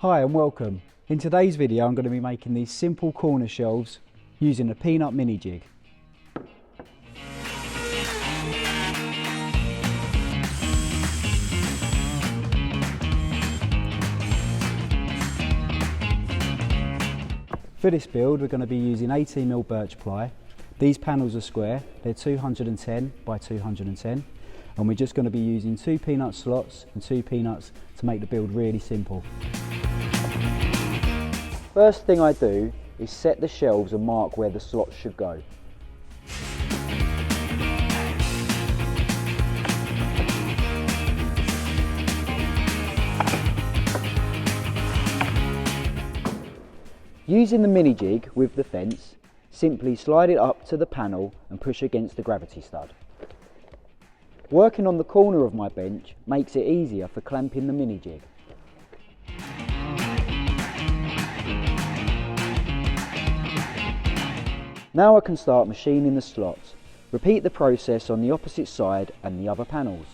Hi and welcome. In today's video I'm going to be making these simple corner shelves using a PEANUT Mini Jig. For this build we're going to be using 18mm birch ply. These panels are square, they're 210 by 210, and we're just going to be using 2 peanut slots and 2 peanuts to make the build really simple. First thing I do is set the shelves and mark where the slots should go. Using the mini jig with the fence, simply slide it up to the panel and push against the gravity stud. Working on the corner of my bench makes it easier for clamping the mini jig. Now I can start machining the slots. Repeat the process on the opposite side and the other panels.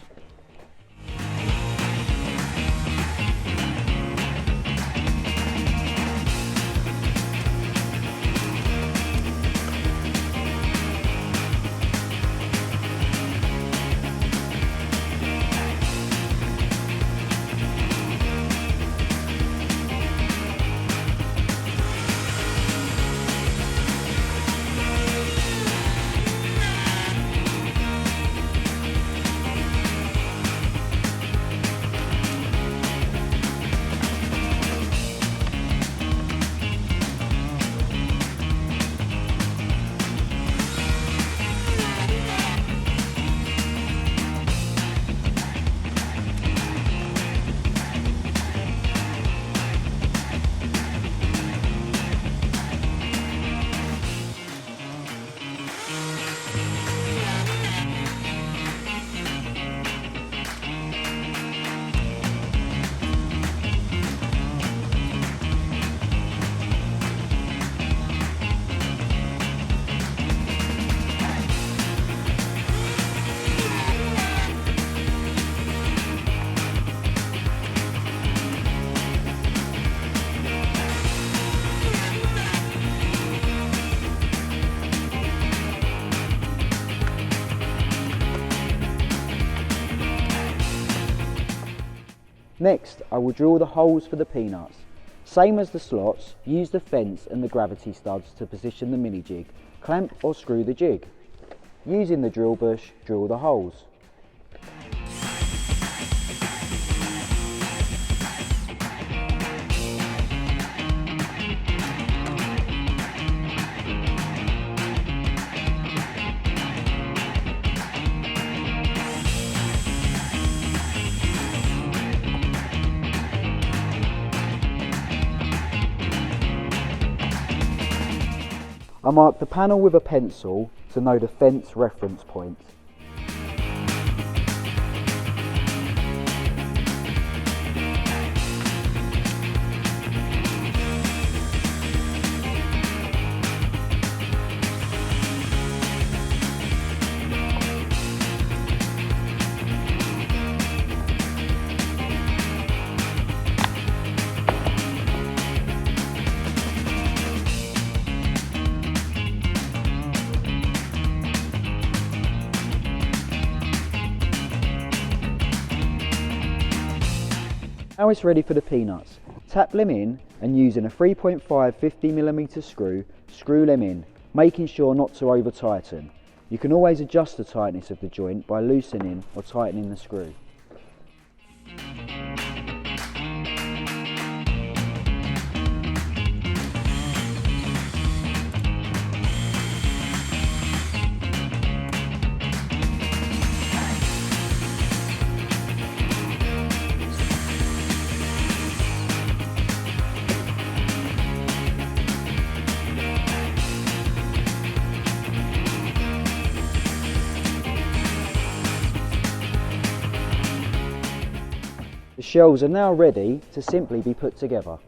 Next, I will drill the holes for the peanuts. Same as the slots, use the fence and the gravity studs to position the mini jig. Clamp or screw the jig. Using the drill bush, drill the holes. I mark the panel with a pencil to know the fence reference point. Now it's ready for the peanuts. Tap them in and using a 3.5 50mm screw, screw them in, making sure not to over tighten. You can always adjust the tightness of the joint by loosening or tightening the screw. The shelves are now ready to simply be put together.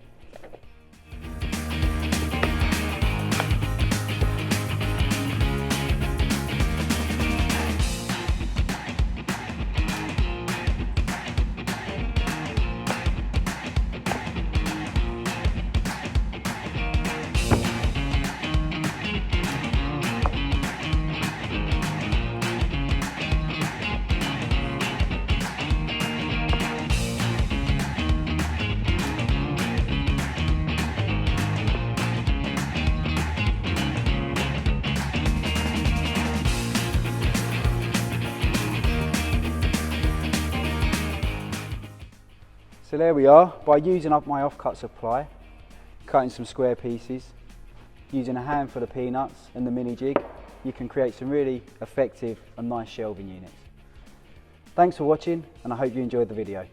So there we are. By using up my offcut supply, cutting some square pieces, using a handful of peanuts and the mini jig, you can create some really effective and nice shelving units. Thanks for watching, and I hope you enjoyed the video.